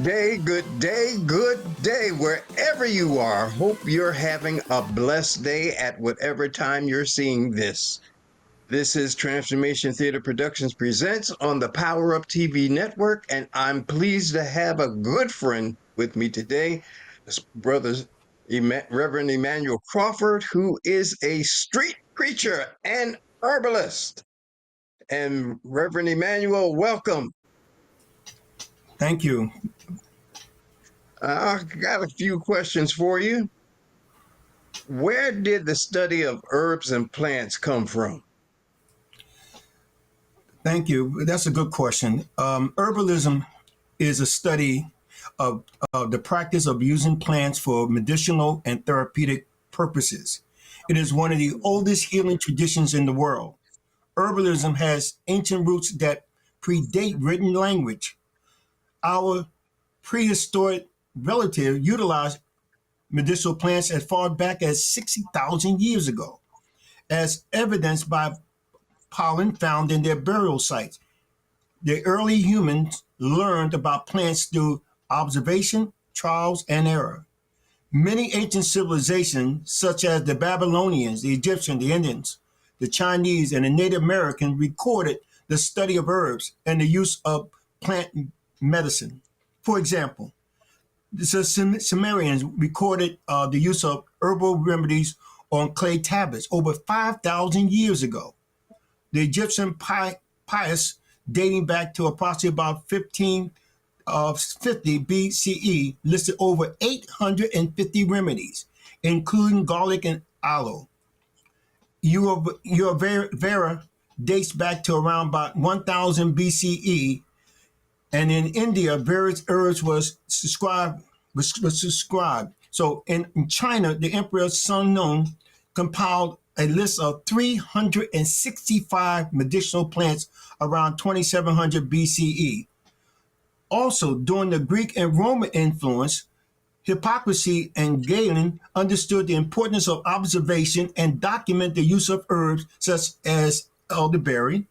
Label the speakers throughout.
Speaker 1: good day, good day, wherever you are. Hope you're having a blessed day at whatever time you're seeing this. This is Transformation Theater Productions Presents on the Power Up TV network, and I'm pleased to have a good friend with me today, brother Reverend Emmanuel Crawford, who is a street preacher and herbalist. And Reverend Emmanuel, welcome.
Speaker 2: Thank you.
Speaker 1: I got a few questions for you. Where did the study of herbs and plants come from?
Speaker 2: Thank you. That's a good question. Herbalism is a study of the practice of using plants for medicinal and therapeutic purposes. It is one of the oldest healing traditions in the world. Herbalism has ancient roots that predate written language. Our prehistoric relatives utilized medicinal plants as far back as 60,000 years ago, as evidenced by pollen found in their burial sites. The early humans learned about plants through observation, trials, and error. Many ancient civilizations, such as the Babylonians, the Egyptians, the Indians, the Chinese, and the Native Americans, recorded the study of herbs and the use of plant medicine. For example, the Sumerians recorded the use of herbal remedies on clay tablets over 5,000 years ago. The Egyptian Pius, dating back to approximately about 1550 BCE, listed over 850 remedies, including garlic and aloe. Ayurveda dates back to around about 1000 BCE, and in India, various herbs was subscribed. So in China, the Emperor Sun Nong compiled a list of 365 medicinal plants around 2700 BCE. Also, during the Greek and Roman influence, Hippocrates and Galen understood the importance of observation and document the use of herbs such as elderberry.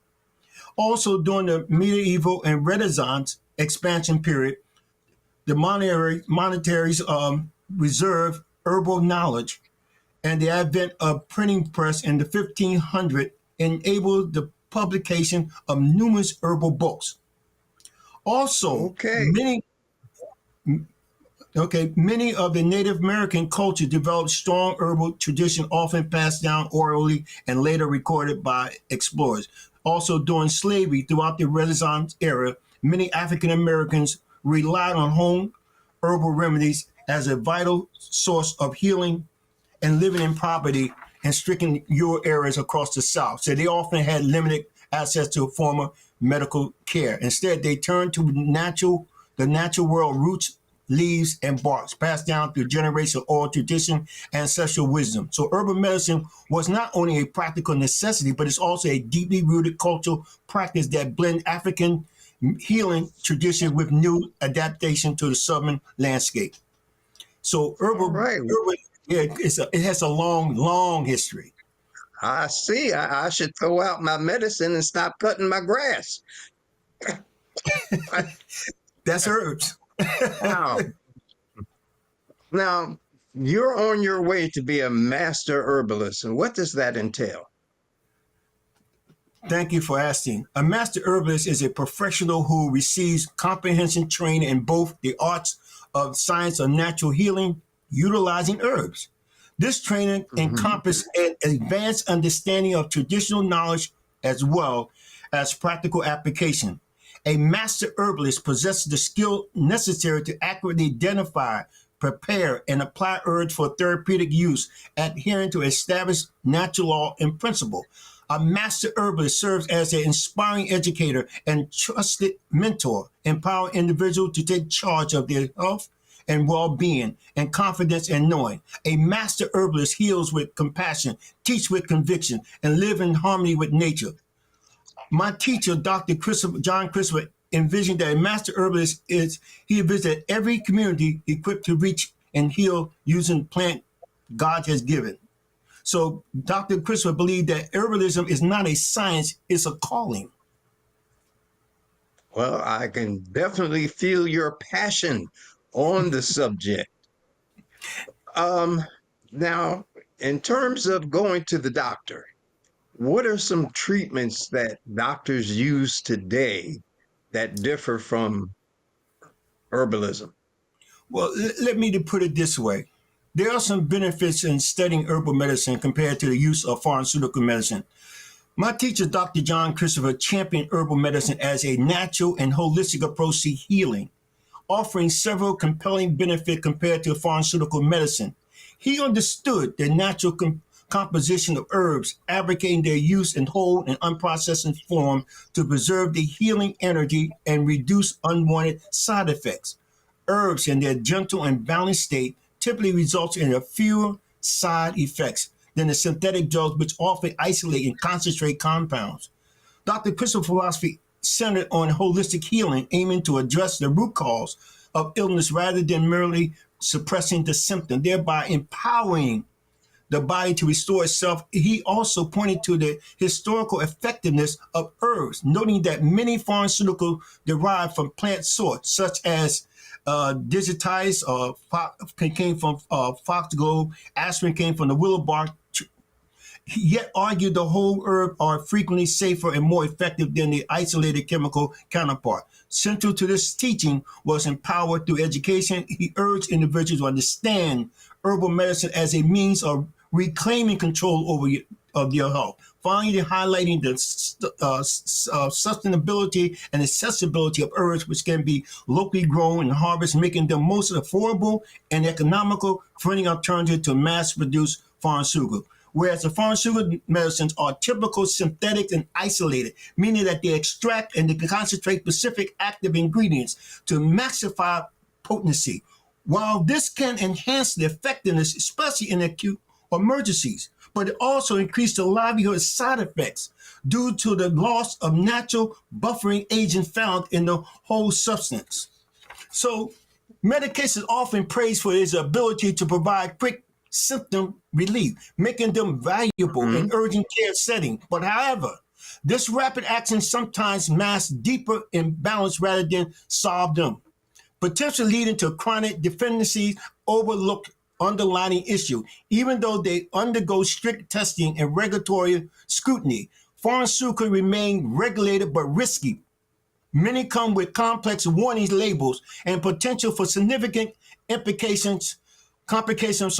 Speaker 2: Also, during the medieval and Renaissance expansion period, the monasteries reserved herbal knowledge, and the advent of printing press in the 1500s enabled the publication of numerous herbal books. Also,
Speaker 1: Okay.
Speaker 2: many of the Native American cultures developed strong herbal tradition, often passed down orally and later recorded by explorers. Also, during slavery throughout the Renaissance era, many African Americans relied on home herbal remedies as a vital source of healing and living in poverty in stricken rural areas across the South. So they often had limited access to formal medical care. Instead, they turned to the natural world roots, leaves, and barks, passed down through generational oral tradition and ancestral wisdom. So herbal medicine was not only a practical necessity, but it's also a deeply rooted cultural practice that blend African healing tradition with new adaptation to the southern landscape. So herbal,
Speaker 1: Right.
Speaker 2: it has a long history.
Speaker 1: I see. I should throw out my medicine and stop cutting my grass.
Speaker 2: That's herbs.
Speaker 1: Wow. Now, you're on your way to be a master herbalist. And what does that entail?
Speaker 2: Thank you for asking. A master herbalist is a professional who receives comprehensive training in both the arts of science of natural healing utilizing herbs. This training encompasses an advanced understanding of traditional knowledge as well as practical application. A master herbalist possesses the skill necessary to accurately identify, prepare, and apply herbs for therapeutic use, adhering to established natural law and principle. A master herbalist serves as an inspiring educator and trusted mentor, empowering individuals to take charge of their health and well-being and confidence in knowing. A master herbalist heals with compassion, teaches with conviction, and lives in harmony with nature. My teacher, Dr. John Christopher, envisioned that a master herbalist he visited every community equipped to reach and heal using plant God has given. So Dr. Christopher believed that herbalism is not a science, it's a calling.
Speaker 1: Well, I can definitely feel your passion on the subject. Um, Now, in terms of going to the doctor, what are some treatments that doctors use today that differ from herbalism?
Speaker 2: Well, let me to put it this way. There are some benefits in studying herbal medicine compared to the use of pharmaceutical medicine. My teacher, Dr. John Christopher, championed herbal medicine as a natural and holistic approach to healing, offering several compelling benefits compared to pharmaceutical medicine. He understood the natural composition of herbs, advocating their use in whole and unprocessed form to preserve the healing energy and reduce unwanted side effects. Herbs in their gentle and balanced state typically result in a fewer side effects than the synthetic drugs which often isolate and concentrate compounds. Dr. Christopher's philosophy centered on holistic healing, aiming to address the root cause of illness rather than merely suppressing the symptom, thereby empowering the body to restore itself. He also pointed to the historical effectiveness of herbs, noting that many pharmaceuticals derived from plant source, such as digitize came from foxglove, aspirin came from the willow bark, yet argued the whole herb are frequently safer and more effective than the isolated chemical counterpart. Central to this teaching was empowered through education. He urged individuals to understand herbal medicine as a means of reclaiming control over of their health. Finally, highlighting the sustainability and accessibility of herbs, which can be locally grown and harvested, making them most affordable and economical, friendly alternative to mass-produced pharmaceuticals. Whereas the pharmaceutical medicines are typical synthetic and isolated, meaning that they extract and they concentrate specific active ingredients to maximize potency. While this can enhance the effectiveness, especially in acute emergencies, but it also increases the livelihood of side effects due to the loss of natural buffering agent found in the whole substance. So, medication is often praised for its ability to provide quick symptom relief, making them valuable in
Speaker 1: Mhm.
Speaker 2: urgent care settings. But however, this rapid action sometimes masks deeper imbalance rather than solve them, potentially leading to chronic dependencies, overlooked underlying issue. Even though they undergo strict testing and regulatory scrutiny, pharmaceuticals remain regulated but risky. Many come with complex warning labels and potential for significant implications, complications,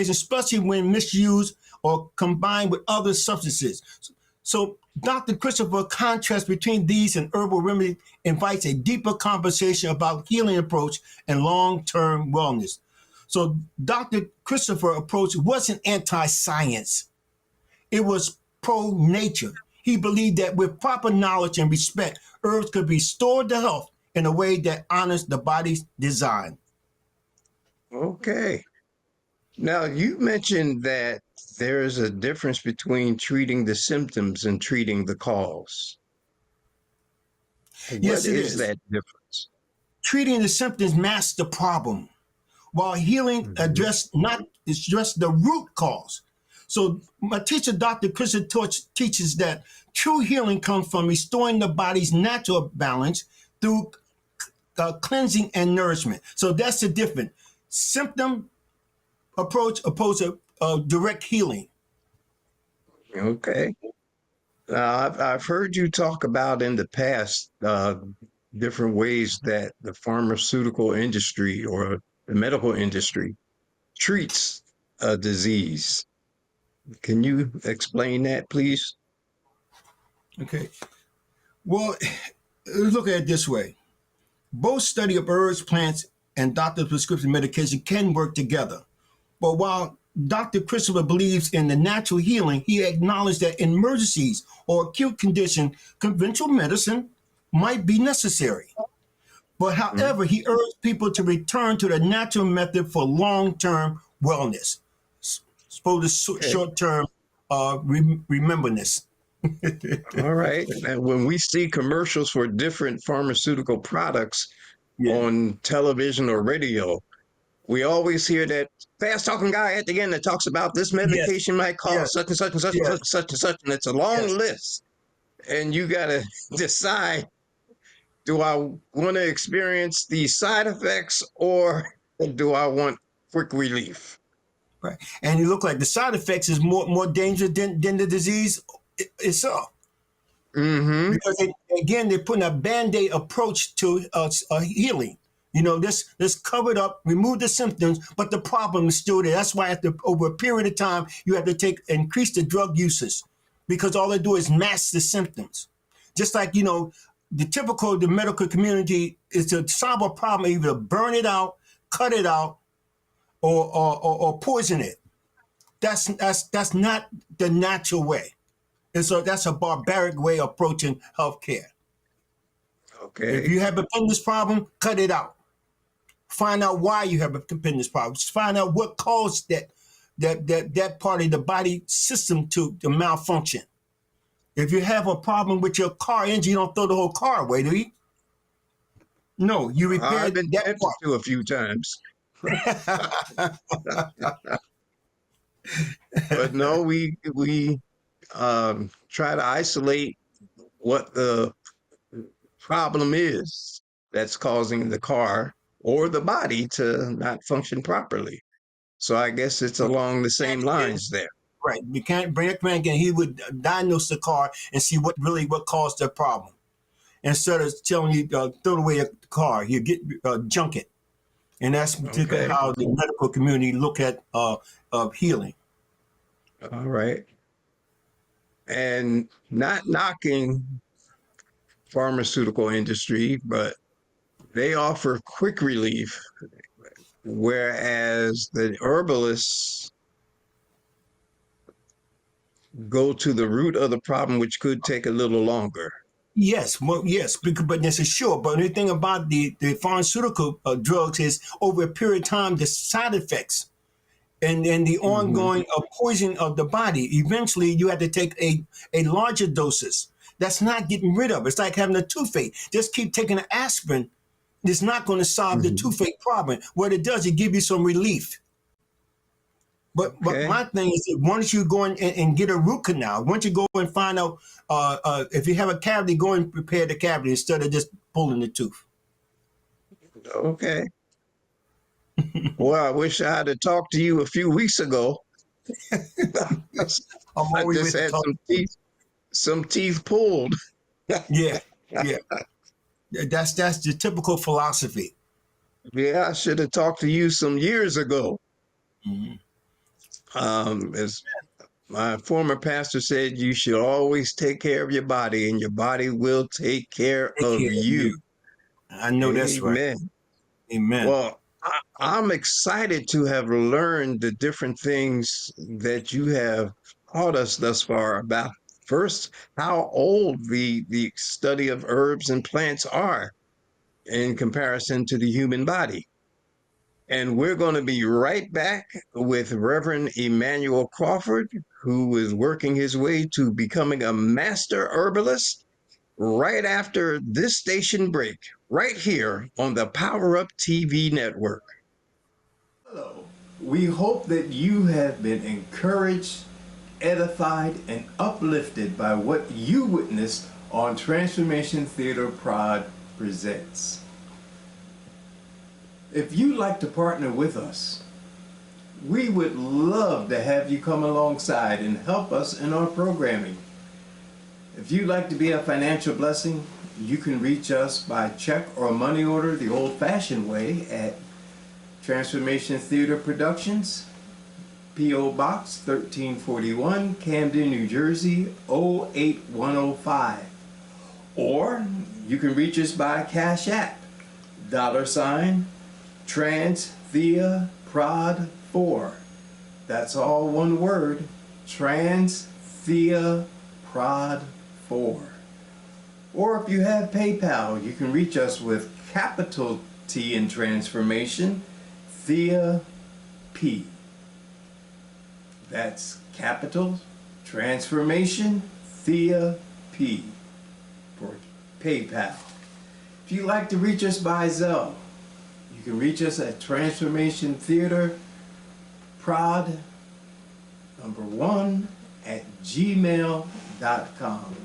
Speaker 2: especially when misused or combined with other substances. So Dr. Christopher contrast between these and herbal remedy invites a deeper conversation about healing approach and long-term wellness. So Dr. Christopher approach wasn't anti-science. It was pro-nature. He believed that with proper knowledge and respect, herbs could restore the health in a way that honors the body's design.
Speaker 1: Okay. Now, you mentioned that there is a difference between treating the symptoms and treating the cause. What
Speaker 2: Yes, it
Speaker 1: is
Speaker 2: is.
Speaker 1: that difference?
Speaker 2: Treating the symptoms masks the problem, while healing
Speaker 1: Mhm.
Speaker 2: address the root cause. So my teacher, Dr. Christian Torch, teaches that true healing comes from restoring the body's natural balance through cleansing and nourishment. So that's the difference. Symptom approach opposed to direct healing.
Speaker 1: Okay. I've heard you talk about in the past different ways that the pharmaceutical industry or the medical industry treats a disease. Can you explain that, please?
Speaker 2: Okay. Well, look at it this way. Both study of herbs, plants, and doctor's prescription medication can work together. But while Dr. Christopher believes in the natural healing, he acknowledged that in emergencies or acute condition, conventional medicine might be necessary. But
Speaker 1: Mhm.
Speaker 2: however, he urged people to return to the natural method for long-term wellness, supposed to
Speaker 1: Okay.
Speaker 2: short-term rememberness.
Speaker 1: All right. And when we see commercials for different pharmaceutical products
Speaker 2: Yeah.
Speaker 1: on television or radio, we always hear that fast talking guy at the end that talks about this
Speaker 2: Yes.
Speaker 1: medication might
Speaker 2: Yes.
Speaker 1: cause such and such and such and such
Speaker 2: Yes.
Speaker 1: and such and such. And it's a long
Speaker 2: Yes.
Speaker 1: list. And you got to decide Do I want to experience the side effects, or do I want quick relief?
Speaker 2: Right. And you look like the side effects is more dangerous than the disease itself.
Speaker 1: Mm-hmm.
Speaker 2: Because again, they're putting a band-aid approach to healing. You know, this covered up, remove the symptoms, but the problem is still there. That's why over a period of time, you have to increase the drug uses, because all they do is mask the symptoms. Just like, you know, the medical community is to solve a problem, either burn it out, cut it out, or poison it. That's not the natural way. And so that's a barbaric way of approaching healthcare. If
Speaker 1: Okay.
Speaker 2: you have a appendix problem, cut it out. Find out why you have a appendix problem. Find out what caused that part of the body system to malfunction. If you have a problem with your car engine, you don't throw the whole car away, do you? No, you repair
Speaker 1: I've been
Speaker 2: that
Speaker 1: tempted to a few times,
Speaker 2: part.
Speaker 1: but no, we try to isolate what the problem is that's causing the car or the body to not function properly. So I guess it's along the same lines there.
Speaker 2: Right. You can't bring a man again. He would diagnose the car and see what caused the problem. Instead of telling you throw away the car, you get junk it. And that's particularly
Speaker 1: Okay.
Speaker 2: how the medical community look at healing.
Speaker 1: All right. And not knocking pharmaceutical industry, but they offer quick relief, whereas the herbalists go to the root of the problem, which could take a little longer.
Speaker 2: Yes, well, yes, because, but this is sure. But the thing about the pharmaceutical drugs is over a period of time, the side effects and the
Speaker 1: Hmm.
Speaker 2: ongoing poison of the body. Eventually, you have to take a larger doses. That's not getting rid of. It's like having a toothache. Just keep taking an aspirin. It's not going to solve the
Speaker 1: Hmm.
Speaker 2: toothache problem. What it does, it give you some relief. But
Speaker 1: Okay.
Speaker 2: my thing is that once you go in and get a root canal, once you go and find out if you have a cavity, go and repair the cavity instead of just pulling the tooth.
Speaker 1: Okay. Well, I wish I had to talk to you a few weeks ago.
Speaker 2: I'm
Speaker 1: I
Speaker 2: always
Speaker 1: just
Speaker 2: with the
Speaker 1: had
Speaker 2: talk.
Speaker 1: some teeth pulled.
Speaker 2: Yeah, yeah. That's the typical philosophy.
Speaker 1: Yeah, I should have talked to you some years ago.
Speaker 2: Mhm.
Speaker 1: As my former pastor said, you should always take care of your body, and your body will take care
Speaker 2: Take
Speaker 1: of
Speaker 2: care of
Speaker 1: you.
Speaker 2: you. I know that's right.
Speaker 1: Amen.
Speaker 2: Amen.
Speaker 1: Well, I'm excited to have learned the different things that you have taught us thus far about first how old the study of herbs and plants are in comparison to the human body. And we're going to be right back with Reverend Emmanuel Crawford, who is working his way to becoming a master herbalist right after this station break, right here on the Power Up TV network.
Speaker 3: Hello. We hope that you have been encouraged, edified, and uplifted by what you witnessed on Transformation Theater Prod Presents. If you'd like to partner with us, we would love to have you come alongside and help us in our programming. If you'd like to be a financial blessing, you can reach us by check or money order the old-fashioned way at Transformation Theater Productions, P.O. Box 1341, Camden, New Jersey 08105. Or you can reach us by Cash App, $ Transthea Prod 4. That's all one word, Transthea Prod 4. Or if you have PayPal, you can reach us with capital T in transformation, Thea P. That's capital transformation Thea P for PayPal. If you'd like to reach us by Zelle, you can reach us at Transformation Theater Prod #1 at gmail.com.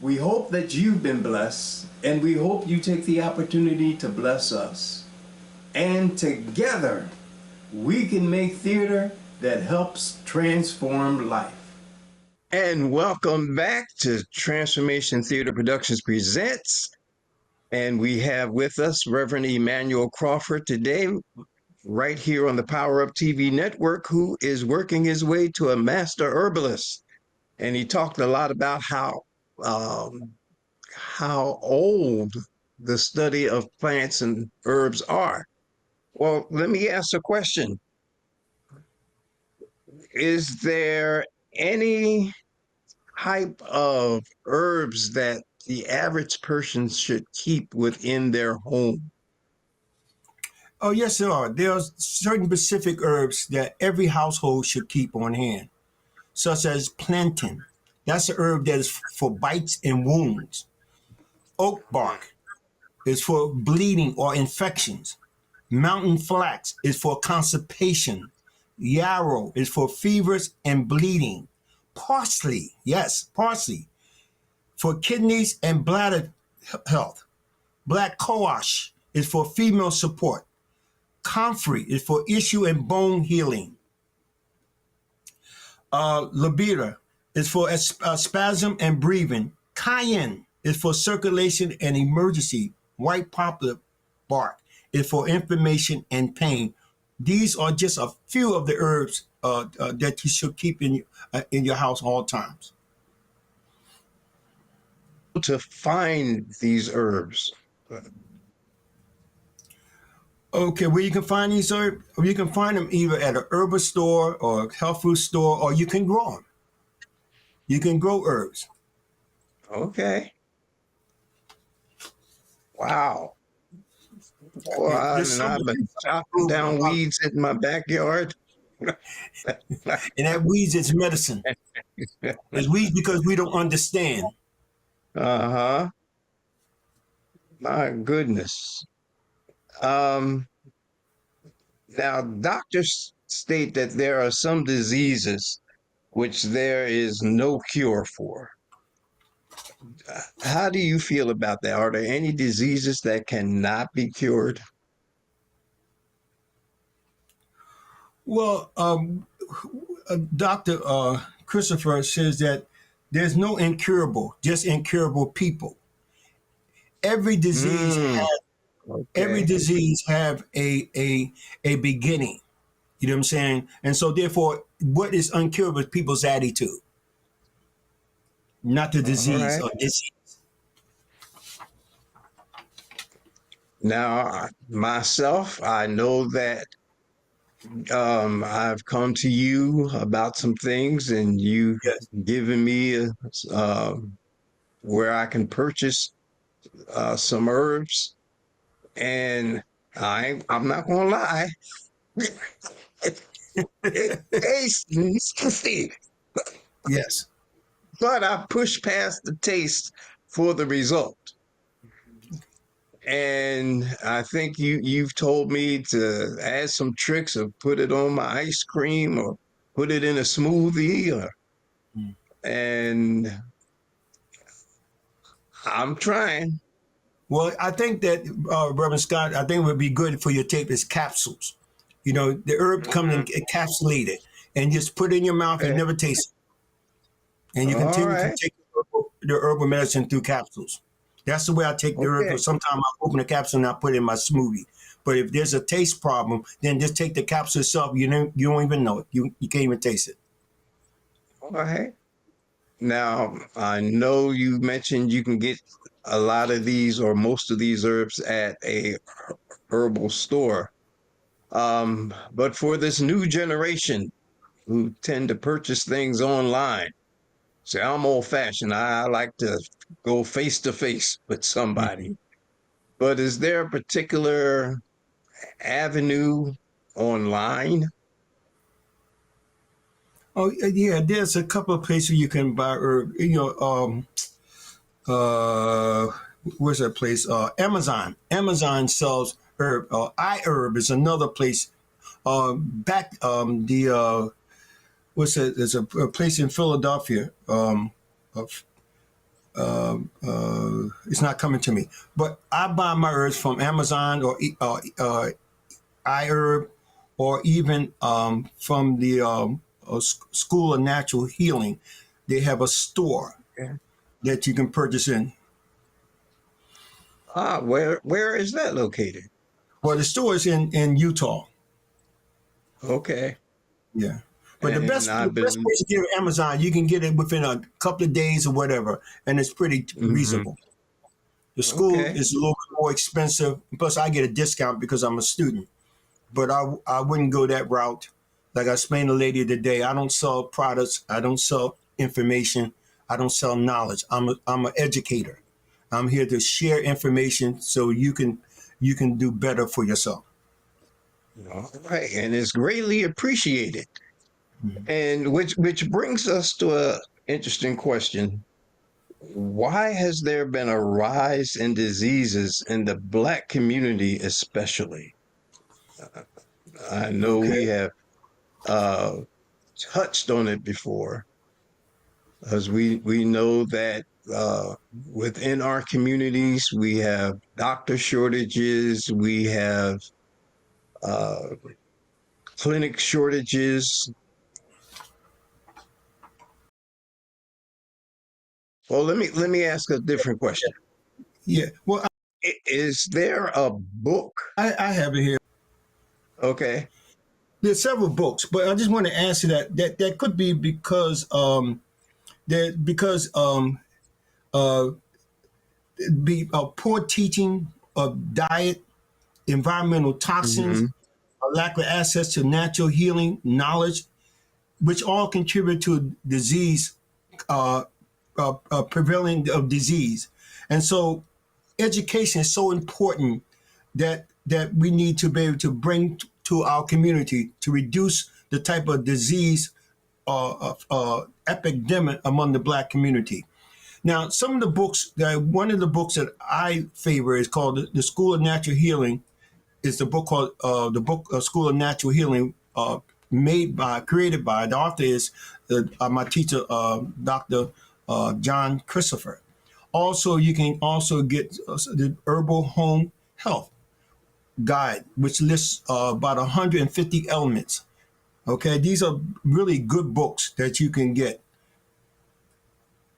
Speaker 3: We hope that you've been blessed, and we hope you take the opportunity to bless us. And together, we can make theater that helps transform life.
Speaker 1: And welcome back to Transformation Theater Productions Presents. And we have with us Reverend Emmanuel Crawford today, right here on the Power Up TV network, who is working his way to a master herbalist. And he talked a lot about how old the study of plants and herbs are. Well, let me ask a question. Is there any type of herbs that the average person should keep within their home?
Speaker 2: Oh, yes, there are. There are certain specific herbs that every household should keep on hand, such as plantain. That's a herb that is for bites and wounds. Oak bark is for bleeding or infections. Mountain flax is for constipation. Yarrow is for fevers and bleeding. Parsley, yes, parsley, for kidneys and bladder health. Black cohosh is for female support. Comfrey is for issue and bone healing. Libera is for spasm and breathing. Cayenne is for circulation and emergency. White poplar bark is for inflammation and pain. These are just a few of the herbs that you should keep in your house all times.
Speaker 1: To find these herbs?
Speaker 2: Okay, where you can find these herbs, you can find them either at a herbal store or a health food store, or you can grow them. You can grow herbs.
Speaker 1: Okay. Wow. Well, I've been chopping down weeds in my backyard.
Speaker 2: And that weeds is medicine. It's weeds because we don't understand.
Speaker 1: Uh-huh. My goodness. Now, doctors state that there are some diseases which there is no cure for. How do you feel about that? Are there any diseases that cannot be cured?
Speaker 2: Well, Dr. Christopher says that there's no incurable, just incurable people. Every disease has every disease have a beginning. You know what I'm saying? And so therefore, what is uncurable is people's attitude, not the disease or disease.
Speaker 1: Now, myself, I know that I've come to you about some things, and you've
Speaker 2: Yes.
Speaker 1: given me where I can purchase some herbs, and I'm not gonna lie, it tastes nasty,
Speaker 2: Yes.
Speaker 1: but I push past the taste for the result. And I think you've told me to add some tricks of put it on my ice cream or put it in a smoothie, and I'm trying.
Speaker 2: Well, I think that Reverend Scott, I think it would be good for your tape is capsules. You know, the herb comes in encapsulated, and just put it in your mouth and never taste it. And you
Speaker 1: All
Speaker 2: continue to
Speaker 1: right.
Speaker 2: take the herbal medicine through capsules. That's the way I take the herb. Sometimes I open the capsule and I put it in my smoothie. But if there's a taste problem, then just take the capsule itself. You don't even know it. You can't even taste it.
Speaker 1: All right. Now, I know you mentioned you can get a lot of these or most of these herbs at a herbal store. But for this new generation who tend to purchase things online, see, I'm old fashioned. I like to go face to face with somebody. But is there a particular avenue online?
Speaker 2: Oh yeah, there's a couple of places you can buy herb. Where's that place? Amazon. Amazon sells herb. iHerb is another place. What's that? There's a place in Philadelphia. It's not coming to me. But I buy my herbs from Amazon or iHerb, or even from the School of Natural Healing. They have a store
Speaker 1: Okay.
Speaker 2: that you can purchase in.
Speaker 1: Where is that located?
Speaker 2: Well, the store is in Utah.
Speaker 1: Okay.
Speaker 2: Yeah. But the
Speaker 1: And
Speaker 2: best the
Speaker 1: I've
Speaker 2: best
Speaker 1: been.
Speaker 2: place to get it, Amazon, you can get it within a couple of days or whatever, and it's pretty
Speaker 1: Mhm.
Speaker 2: reasonable. The school
Speaker 1: Okay.
Speaker 2: is a little bit more expensive. Plus, I get a discount because I'm a student. But I wouldn't go that route. Like I explained to the lady today, I don't sell products. I don't sell information. I don't sell knowledge. I'm an educator. I'm here to share information so you can do better for yourself.
Speaker 1: All right, and it's greatly appreciated. And which brings us to a interesting question. Why has there been a rise in diseases in the Black community, especially? I know
Speaker 2: Okay.
Speaker 1: we have uh, touched on it before, as we know that within our communities we have doctor shortages, we have uh, clinic shortages. Well, let me ask a different question.
Speaker 2: Yeah. Well,
Speaker 1: Is there a book?
Speaker 2: I have it here.
Speaker 1: Okay.
Speaker 2: There's several books, but I just want to answer that could be because uh, be poor teaching of diet, environmental toxins,
Speaker 1: Hmm.
Speaker 2: a lack of access to natural healing knowledge, which all contribute to disease, prevailing of disease. And so, education is so important that we need to be able to bring to our community to reduce the type of disease epidemic among the Black community. Now, some of the books one of the books that I favor is called the School of Natural Healing. Is the book called the book School of Natural Healing, created by the author is my teacher, Dr. John Christopher. Also, you can also get the Herbal Home Health Guide, which lists about 150 elements. Okay, these are really good books that you can get.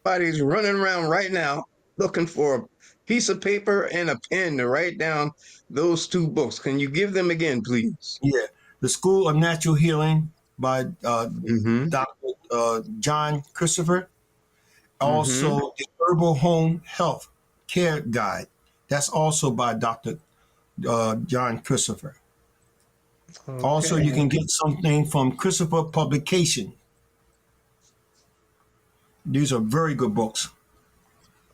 Speaker 1: Everybody's running around right now looking for a piece of paper and a pen to write down those two books. Can you give them again, please?
Speaker 2: Yeah, the School of Natural Healing by
Speaker 1: Mm-hmm.
Speaker 2: Dr. John Christopher.
Speaker 1: Mm-hmm.
Speaker 2: Also, the Herbal Home Health Care Guide. That's also by Dr. John Christopher. Also, you
Speaker 1: Okay.
Speaker 2: can get something from Christopher Publication. These are very good books.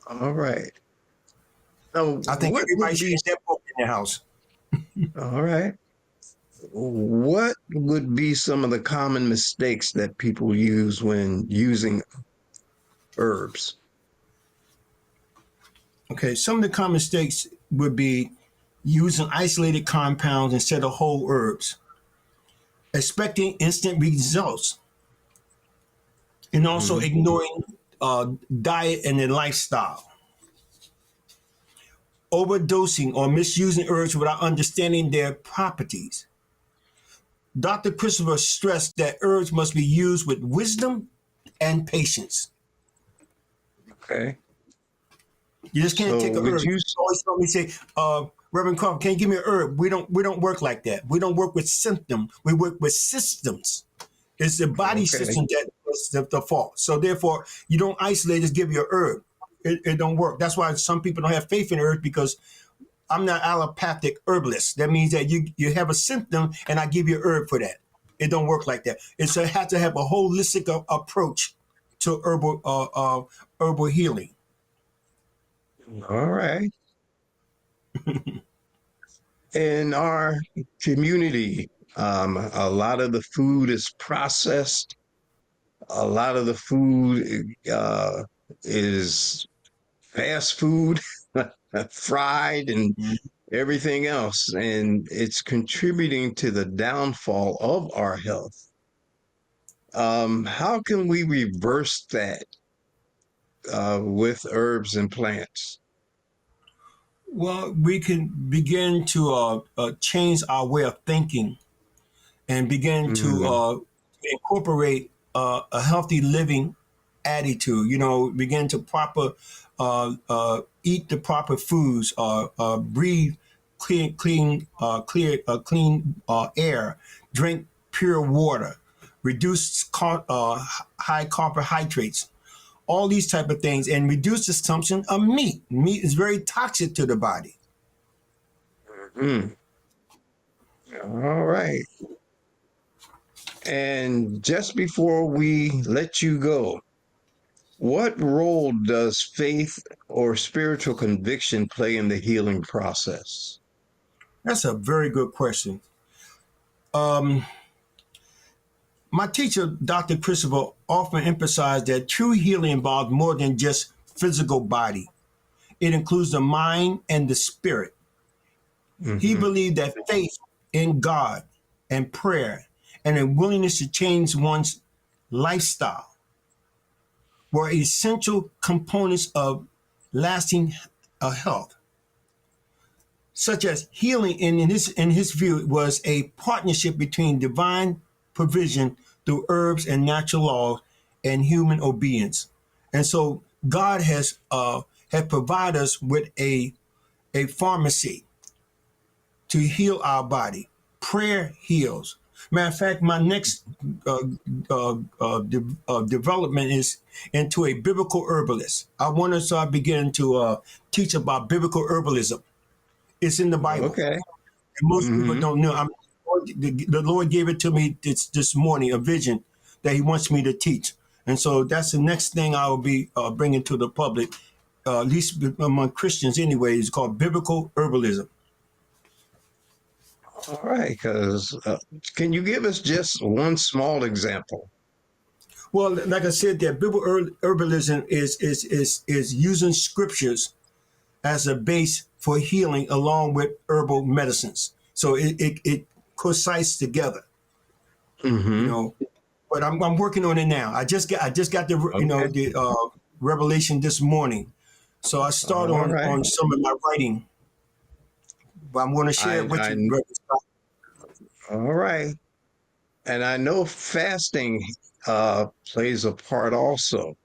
Speaker 1: All right. Now,
Speaker 2: I think
Speaker 1: what
Speaker 2: everybody
Speaker 1: would
Speaker 2: should
Speaker 1: be
Speaker 2: have that book in their house.
Speaker 1: all right? What would be some of the common mistakes that people use when using herbs?
Speaker 2: Okay, some of the common mistakes would be using isolated compounds instead of whole herbs, expecting instant results, and also
Speaker 1: Mm-hmm.
Speaker 2: ignoring diet and their lifestyle, overdosing or misusing herbs without understanding their properties. Dr. Christopher stressed that herbs must be used with wisdom and patience.
Speaker 1: Okay.
Speaker 2: You just can't
Speaker 1: So
Speaker 2: take a
Speaker 1: would
Speaker 2: herb.
Speaker 1: you?
Speaker 2: Always tell me, say, Reverend Crawford, can you give me a herb? We don't work like that. We don't work with symptoms. We work with systems. It's the body
Speaker 1: Okay.
Speaker 2: system that is the fault. So therefore, you don't isolate, just give you a herb. It don't work. That's why some people don't have faith in herbs, because I'm not allopathic herbalist. That means that you have a symptom and I give you a herb for that. It don't work like that. It's a have to have a holistic approach to herbal healing.
Speaker 1: All right. In our community, a lot of the food is processed. A lot of the food is fast food, fried, and everything else, and it's contributing to the downfall of our health. How can we reverse that? with herbs and plants?
Speaker 2: Well, we can begin to change our way of thinking and begin to
Speaker 1: Mm,
Speaker 2: incorporate a healthy living attitude. You know, begin to eat the proper foods, breathe clean air, drink pure water, reduce high carbohydrates, all these type of things, and reduce the consumption of meat. Meat is very toxic to the body.
Speaker 1: mm. All right. And just before we let you go, what role does faith or spiritual conviction play in the healing process?
Speaker 2: That's a very good question. Um, my teacher, Dr. Christopher, often emphasized that true healing involves more than just physical body. It includes the mind and the spirit. He
Speaker 1: Hmm.
Speaker 2: believed that faith in God and prayer and a willingness to change one's lifestyle were essential components of lasting health. Such as healing in his view was a partnership between divine provision through herbs and natural laws and human obedience. And so God has provided us with a pharmacy to heal our body. Prayer heals. Matter of fact, my next development is into a biblical herbalist. I want to start beginning to teach about biblical herbalism. It's in the Bible.
Speaker 1: Okay.
Speaker 2: And most people
Speaker 1: Hmm.
Speaker 2: don't know. The Lord gave it to me this morning, a vision that He wants me to teach. And so that's the next thing I will be bringing to the public, at least among Christians anyway, is called biblical herbalism.
Speaker 1: All right. Because can you give us just one small example?
Speaker 2: Well, like I said, that biblical herbalism is using scriptures as a base for healing along with herbal medicines. So it coincides together, you
Speaker 1: Hmm.
Speaker 2: know. But I'm working on it now. I just got
Speaker 1: Okay.
Speaker 2: the revelation this morning. So I start
Speaker 1: All right.
Speaker 2: on some of my writing, but I'm going to share
Speaker 1: I,
Speaker 2: it with
Speaker 1: I,
Speaker 2: you, Brother Scott.
Speaker 1: all right. And I know fasting plays a part also.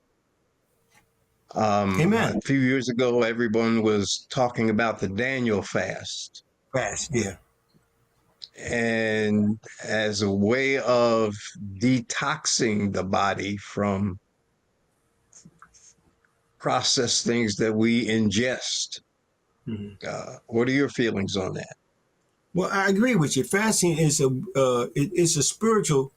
Speaker 1: A
Speaker 2: Amen.
Speaker 1: few years ago, everyone was talking about the Daniel fast,
Speaker 2: Fast, yeah.
Speaker 1: and as a way of detoxing the body from processed things that we ingest.
Speaker 2: Mhm.
Speaker 1: What are your feelings on that?
Speaker 2: Well, I agree with you. Fasting is it's a spiritual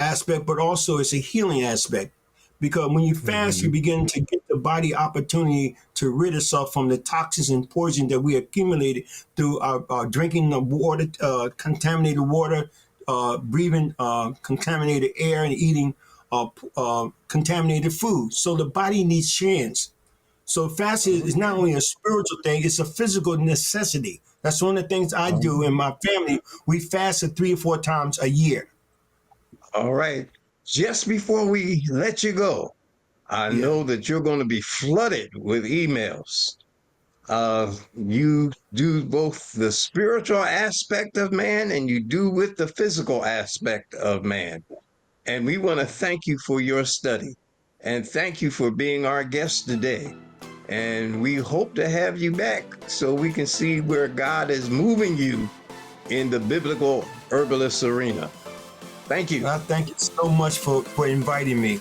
Speaker 2: aspect, but also it's a healing aspect. Because when you fast, you
Speaker 1: Mhm.
Speaker 2: begin to get the body opportunity to rid itself from the toxins and poison that we accumulated through our drinking the water, contaminated water, breathing contaminated air, and eating contaminated food. So the body needs chance. So fasting is not only a spiritual thing, it's a physical necessity. That's one of the things I do in my family. We fast 3 or 4 times a year.
Speaker 1: All right. Just before we let you go, I
Speaker 2: Yeah.
Speaker 1: know that you're going to be flooded with emails. You do both the spiritual aspect of man and you do with the physical aspect of man. And we want to thank you for your study and thank you for being our guest today. And we hope to have you back so we can see where God is moving you in the biblical herbalist arena. Thank you.
Speaker 2: I thank you so much for inviting me.